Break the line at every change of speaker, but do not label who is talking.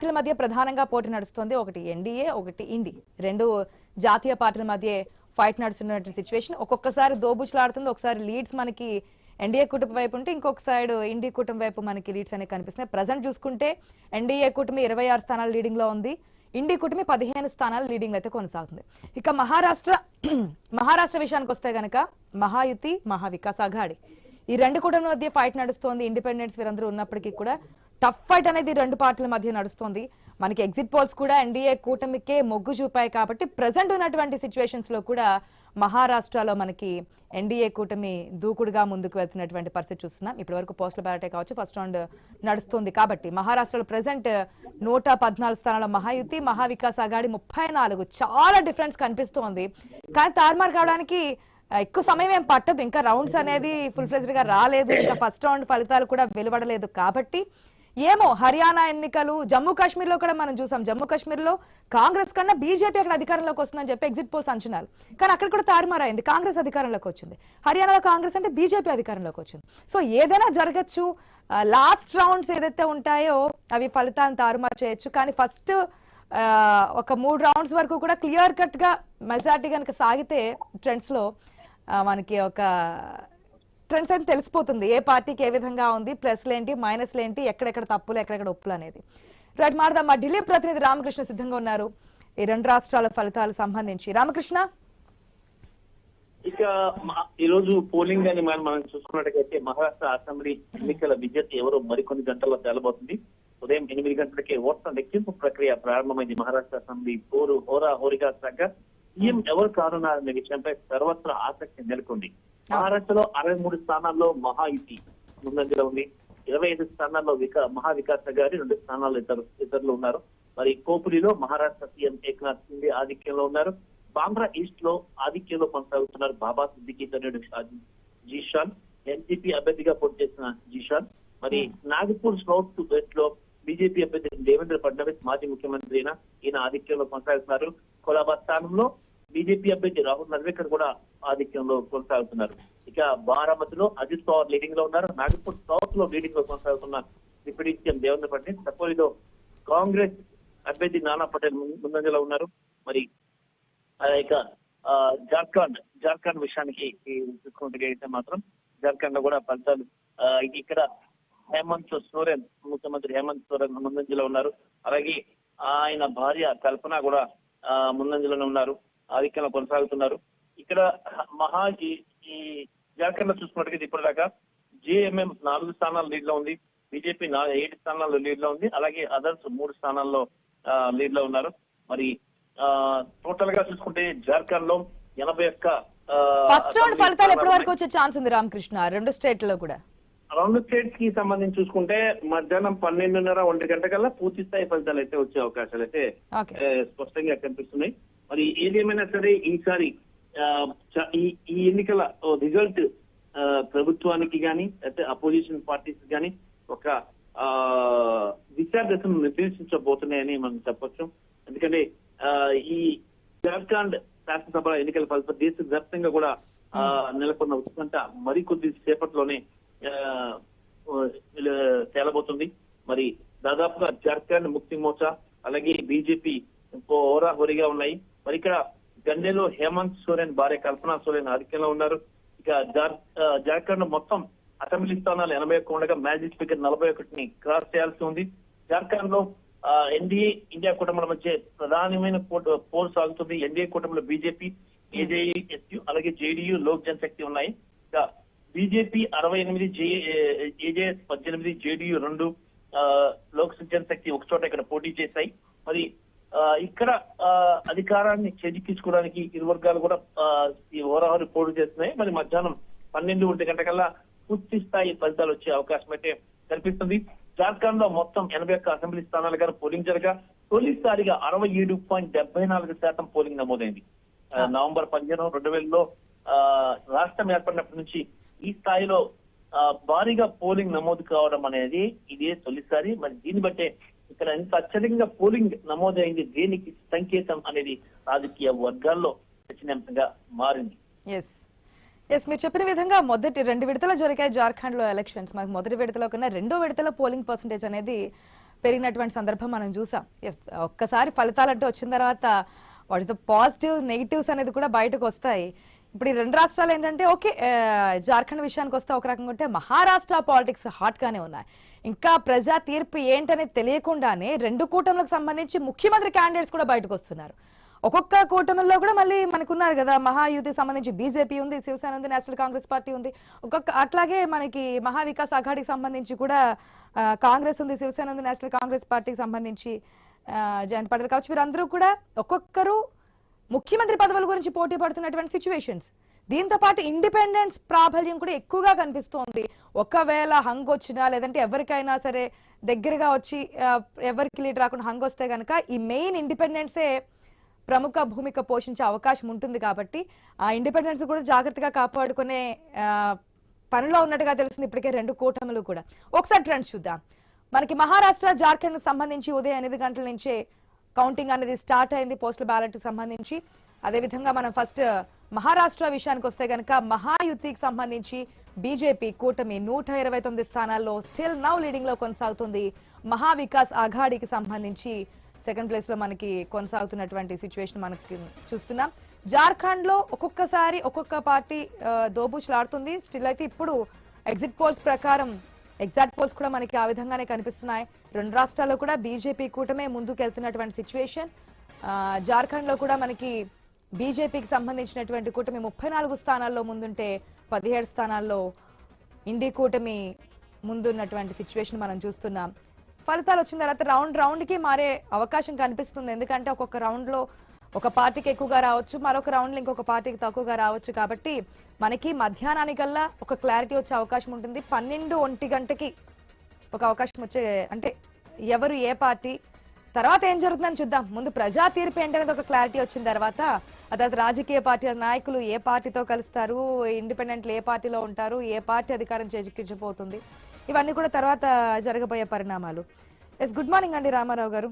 పార్టీల మధ్య ప్రధానంగా పోటీ నడుస్తుంది. ఒకటి ఎన్డీఏ, ఒకటి ఇండి. రెండు జాతీయ పార్టీల మధ్య ఫైట్ నడుస్తున్నటువంటి సిచ్యువేషన్. ఒక్కొక్కసారి దోబుచ్లాడుతుంది, ఒకసారి లీడ్స్ మనకి ఎన్డీఏ కూటమి వైపు ఉంటే ఇంకొక సైడ్ ఇండి కూటమి వైపు మనకి లీడ్స్ అనేవి కనిపిస్తున్నాయి. ప్రజెంట్ చూసుకుంటే ఎన్డీఏ కూటమి 26 స్థానాలు లీడింగ్ లో ఉంది, ఇండి కూటమి 15 స్థానాలు లీడింగ్ అయితే కొనసాగుతుంది. ఇక మహారాష్ట్ర విషయానికి వస్తే గనక మహాయుతి, మహావికాస్ అఘాడి ఈ రెండు కూటమి మధ్య ఫైట్ నడుస్తోంది. ఇండిపెండెన్స్ వీరందరూ ఉన్నప్పటికీ కూడా టఫ్ ఫైట్ అనేది రెండు పార్టీల మధ్య నడుస్తోంది. మనకి ఎగ్జిట్ పోల్స్ కూడా ఎన్డీఏ కూటమికే మొగ్గు చూపాయి. కాబట్టి ప్రజెంట్ ఉన్నటువంటి సిచ్యువేషన్స్ లో కూడా మహారాష్ట్రలో మనకి ఎన్డీఏ కూటమి దూకుడుగా ముందుకు వెళ్తున్నటువంటి పరిస్థితి చూస్తున్నాం. ఇప్పటి వరకు పోస్టల్ బ్యాలెటే కావచ్చు, ఫస్ట్ రౌండ్ నడుస్తుంది. కాబట్టి మహారాష్ట్రలో ప్రెసెంట్ 114 స్థానాల మహాయుతి, మహావికాస్ అఘాడి 34. చాలా డిఫరెన్స్ కనిపిస్తోంది. కానీ తారుమారు కావడానికి ఎక్కువ సమయం ఏం పట్టదు. ఇంకా రౌండ్స్ అనేది ఫుల్ ఫ్లెజ్డ్ గా రాలేదు, ఇంకా ఫస్ట్ రౌండ్ ఫలితాలు కూడా వెలువడలేదు. కాబట్టి ఏమో హర్యానా ఎన్నికలు, జమ్మూ కాశ్మీర్ లో కూడా మనం చూసాం. జమ్మూ కాశ్మీర్ లో కాంగ్రెస్ కన్నా బీజేపీ అక్కడ అధికారంలోకి వస్తుందని చెప్పి ఎగ్జిట్ పోల్స్ అంచనాలు, కానీ అక్కడ కూడా తారుమారైంది. కాంగ్రెస్ అధికారంలోకి వచ్చింది. హర్యానాలో కాంగ్రెస్ అంటే బీజేపీ అధికారంలోకి వచ్చింది. సో ఏదైనా జరగచ్చు. లాస్ట్ రౌండ్స్ ఏదైతే ఉంటాయో అవి ఫలితాలను తారుమారు చేయొచ్చు. కానీ ఫస్ట్ ఒక 3 రౌండ్స్ వరకు కూడా క్లియర్ కట్ గా మెజార్టీ కనుక సాగితే ట్రెండ్స్ లో మనకి ఒక ట్రెండ్స్ అయితే తెలిసిపోతుంది. ఏ పార్టీకి ఏ విధంగా ఉంది, ప్లస్లు ఏంటి, మైనస్లు ఏంటి, ఎక్కడెక్కడ తప్పులు, ఎక్కడెక్కడ ఒప్పులు అనేది. రైట్, మాడదాం. మా ఢిల్లీ ప్రతినిధి రామకృష్ణ సిద్ధంగా ఉన్నారు ఈ రెండు రాష్ట్రాల ఫలితాలకు సంబంధించి. రామకృష్ణ,
ఇక ఈరోజు పోలింగ్ అని మనం చూసుకున్నట్టుగైతే మహారాష్ట్ర అసెంబ్లీ ఎన్నికల విద్యుత్ ఎవరో మరికొన్ని గంటల్లో తేలబోతుంది. ఉదయం 8 గంటలకే ఓట్ల లెక్కింపు ప్రక్రియ ప్రారంభమైంది. మహారాష్ట్ర అసెంబ్లీ హోరాహోరీగా సాగా సీఎం ఎవరు కానున్నారనే విషయంపై సర్వత్రా ఆసక్తి నెలకొంది. మహారాష్ట్రలో 63 స్థానాల్లో మహాయుతి ముందంజలో ఉంది. 25 స్థానాల్లో మహావికాస్ అఘాడి 2 స్థానాల్లో ఇతరులు ఉన్నారు. మరి కోపులిలో మహారాష్ట్ర సీఎం ఏక్నాథ్ షిండే ఆధిక్యంలో ఉన్నారు. బాంద్రా ఈస్ట్ లో ఆధిక్యంలో కొనసాగుతున్నారు బాబా సిద్దికీ తనయుడు జీషాన్, ఎన్సీపీ అభ్యర్థిగా పోటీ చేసిన జీషాన్. మరి నాగపూర్ సౌత్ వెస్ట్ లో బీజేపీ అభ్యర్థి దేవేంద్ర ఫడ్నవీస్, మాజీ ముఖ్యమంత్రి ఈయన ఆధిక్యంలో కొనసాగుతున్నారు. కొలాబాద్ స్థానంలో బీజేపీ అభ్యర్థి రాహుల్ నర్వేకర్ కూడా ఆధిక్యంలో కొనసాగుతున్నారు. ఇక బారామతిలో అజిత్ పవార్ లీడింగ్ లో ఉన్నారు. నాగపూర్ సౌత్ లో లీడింగ్ లో కొనసాగుతున్న డిప్యూటీ సీఎం దేవేంద్ర ఫడ్నవీస్. సపోలిలో కాంగ్రెస్ అభ్యర్థి నానా పటేల్ ముందంజలో ఉన్నారు. మరి ఇక జార్ఖండ్ విషయానికి చూసుకుంటే మాత్రం జార్ఖండ్ లో కూడా ఫలితాలు ఇక్కడ హేమంత్ సోరెన్, ముఖ్యమంత్రి హేమంత్ సోరెన్ ముందంజలో ఉన్నారు. అలాగే ఆయన భార్య కల్పన కూడా ముందంజలోనే ఉన్నారు, ఆధిక్యంలో కొనసాగుతున్నారు. ఇక్కడ ఈ జార్ఖండ్ లో చూసుకున్నట్టుగా ఇప్పటిదాకా జేఎంఎం 4 స్థానాలు లీడ్ లో ఉంది, బీజేపీ 7 స్థానాల్లో లీడ్ లో ఉంది, అలాగే అదర్స్ 3 స్థానాల్లో లీడ్ లో ఉన్నారు. మరి టోటల్ గా చూసుకుంటే జార్ఖండ్ లో 81
ఫస్ట్ రౌండ్ ఫలితాలు ఎప్పటి వరకు వచ్చే ఛాన్స్ ఉంది రామకృష్ణ? రెండు స్టేట్ లో కూడా
2 స్టేట్స్ కి సంబంధించి చూసుకుంటే మధ్యాహ్నం 12:30, 1 గంట కల్లా పూర్తి స్థాయి ఫలితాలు అయితే వచ్చే అవకాశాలు అయితే స్పష్టంగా కనిపిస్తున్నాయి. మరి ఏదేమైనా సరే ఈసారి ఈ ఎన్నికల రిజల్ట్ ప్రభుత్వానికి గాని అయితే అపోజిషన్ పార్టీస్ గాని ఒక దిశాదశను నిర్దేశించబోతున్నాయని మనం చెప్పొచ్చు. ఎందుకంటే ఈ జార్ఖండ్ శాసనసభ ఎన్నికల ఫలితం దేశవ్యాప్తంగా కూడా నెలకొన్న ఉత్కంఠ మరికొద్ది సేపట్లోనే తేలబోతుంది. మరి దాదాపుగా జార్ఖండ్ ముక్తి మోర్చా అలాగే బీజేపీ హోరాహోరీగా ఉన్నాయి. మరి ఇక్కడ గండేలో హేమంత్ సోరెన్ భార్య కల్పన సోరెన్ ఆధిక్యంలో ఉన్నారు. ఇక జార్ఖండ్ మొత్తం అసెంబ్లీ స్థానాలు 81 ఉండగా మ్యాజిక్ స్పీకర్ 41ని క్రాస్ చేయాల్సి ఉంది. జార్ఖండ్ లో ఎన్డీఏ ఇండియా కూటమిల మధ్య ప్రధానమైన పోరు సాగుతుంది. ఎన్డీఏ కూటమిలో బీజేపీ, ఏజేఎస్యు అలాగే జేడీయూ, లోక్ జనశక్తి ఉన్నాయి. ఇక బీజేపీ 68, ఏజేఎస్ 18, జేడీయూ 2, లోక్ జనశక్తి ఒక చోట ఇక్కడ పోటీ చేశాయి. మరి ఇక్కడ అధికారాన్ని చేజిక్కించుకోవడానికి ఇరు వర్గాలు కూడా ఈ హోరాహోరీ పోటీ చేస్తున్నాయి. మరి మధ్యాహ్నం 12 గంటల కల్లా పూర్తి స్థాయి ఫలితాలు వచ్చే అవకాశం అయితే కనిపిస్తుంది. జార్ఖండ్ లో మొత్తం 81 అసెంబ్లీ స్థానాలు గారు పోలింగ్ జరగా తొలిసారిగా 67.74% పోలింగ్ నమోదైంది. నవంబర్ 15, 2000లో రాష్ట్రం ఏర్పడినప్పటి నుంచి ఈ స్థాయిలో భారీగా పోలింగ్ నమోదు కావడం అనేది ఇదే తొలిసారి. మరి దీన్ని బట్టే ఇక్కడ ఎంత అత్యధికంగా పోలింగ్ నమోదైంది, దేనికి సంకేతం అనేది రాజకీయ వర్గాల్లో చర్చనీయాంశంగా మారింది.
మీరు చెప్పిన విధంగా మొదటి 2 విడతలు జరిగాయి జార్ఖండ్ లో ఎలక్షన్స్. మనకు మొదటి విడతలో కన్నా రెండో విడతల పోలింగ్ పర్సెంటేజ్ అనేది పెరిగినటువంటి సందర్భం మనం చూసాం. ఒక్కసారి ఫలితాలంటూ వచ్చిన తర్వాత వాటితో పాజిటివ్ నెగిటివ్స్ అనేది కూడా బయటకు వస్తాయి. ఇప్పుడు ఈ రెండు రాష్ట్రాలు ఏంటంటే ఓకే, జార్ఖండ్ విషయానికి వస్తే ఒక రకంగా ఉంటే మహారాష్ట్ర పాలిటిక్స్ హాట్ గానే ఉన్నాయి. ఇంకా ప్రజా తీర్పు ఏంటనేది తెలియకుండానే రెండు కూటములకు సంబంధించి ముఖ్యమంత్రి క్యాండిడేట్స్ కూడా బయటకు వస్తున్నారు. ఒక్కొక్క కూటమిలో కూడా మళ్ళీ మనకున్నారు కదా, మహాయుతికి సంబంధించి బీజేపీ ఉంది, శివసేన ఉంది, నేషనల్ కాంగ్రెస్ పార్టీ ఉంది. అట్లాగే మనకి మహావికాస్ అఘాడీకి సంబంధించి కూడా కాంగ్రెస్ ఉంది, శివసేన ఉంది, నేషనల్ కాంగ్రెస్ పార్టీకి సంబంధించి జయంత్ పాటిల్ కావచ్చు. వీరందరూ కూడా ఒక్కొక్కరు ముఖ్యమంత్రి పదవుల గురించి పోటీ పడుతున్నటువంటి సిచ్యువేషన్స్. దీంతో పాటు ఇండిపెండెన్స్ ప్రాబల్యం కూడా ఎక్కువగా కనిపిస్తోంది. ఒకవేళ హంగ్ వచ్చినా లేదంటే ఎవరికైనా సరే దగ్గరగా వచ్చి ఎవరికి లీడ్ రాకుండా హంగ్ వస్తే కనుక ఈ మెయిన్ ఇండిపెండెన్సే ప్రముఖ భూమిక పోషించే అవకాశం ఉంటుంది. కాబట్టి ఆ ఇండిపెండెన్స్ కూడా జాగ్రత్తగా కాపాడుకునే పనిలో ఉన్నట్టుగా తెలిసింది ఇప్పటికే రెండు కూటములు కూడా. ఒకసారి ట్రెండ్స్ చూద్దాం. మనకి మహారాష్ట్ర, జార్ఖండ్ సంబంధించి ఉదయం 8 గంటల నుంచే కౌంటింగ్ అనేది స్టార్ట్ అయింది పోస్టల్ బ్యాలెట్ సంబంధించి. అదేవిధంగా మనం ఫస్ట్ మహారాష్ట్ర విషయానికి వస్తే కనుక మహాయుతికి సంబంధించి బీజేపీ కూటమి 129 స్థానాల్లో స్టిల్ నౌ లీడింగ్ లో కొనసాగుతుంది. మహావికాస్ అఘాడీకి సంబంధించి సెకండ్ ప్లేస్ లో మనకి కొనసాగుతున్నటువంటి సిచ్యువేషన్ మనకి చూస్తున్నాం. జార్ఖండ్ లో ఒక్కొక్కసారి ఒక్కొక్క పార్టీ దోబూచులాడుతుంది. స్టిల్ అయితే ఇప్పుడు ఎగ్జిట్ పోల్స్ ప్రకారం ఎగ్జాక్ట్ పోల్స్ కూడా మనకి ఆ విధంగానే కనిపిస్తున్నాయి. రెండు రాష్ట్రాల్లో కూడా బీజేపీ కూటమే ముందుకెళ్తున్నటువంటి సిచ్యువేషన్. జార్ఖండ్ లో కూడా మనకి బీజేపీకి సంబంధించినటువంటి కూటమి 34 స్థానాల్లో ముందుంటే 17 స్థానాల్లో ఇండి కూటమి ముందున్నటువంటి సిచ్యువేషన్ మనం చూస్తున్నాం. ఫలితాలు వచ్చిన తర్వాత రౌండ్ కి మారే అవకాశం కనిపిస్తుంది. ఎందుకంటే ఒక్కొక్క రౌండ్ లో ఒక పార్టీకి ఎక్కువగా రావచ్చు, మరొక రౌండ్ లో ఇంకొక పార్టీకి తక్కువగా రావచ్చు. కాబట్టి మనకి మధ్యాహ్నానికల్లా ఒక క్లారిటీ వచ్చే అవకాశం ఉంటుంది. 12-1 గంటకి ఒక అవకాశం వచ్చే, అంటే ఎవరు ఏ పార్టీ తర్వాత ఏం జరుగుతుందని చూద్దాం. ముందు ప్రజా తీర్పు ఏంటనేది ఒక క్లారిటీ వచ్చిన తర్వాత రాజకీయ పార్టీల నాయకులు ఏ పార్టీతో కలుస్తారు, ఇండిపెండెంట్లు ఏ పార్టీలో ఉంటారు, ఏ పార్టీ అధికారం చేజిక్కించబోతుంది, ఇవన్నీ కూడా తర్వాత జరగబోయే పరిణామాలు. గుడ్ మార్నింగ్ అండి రామారావు గారు.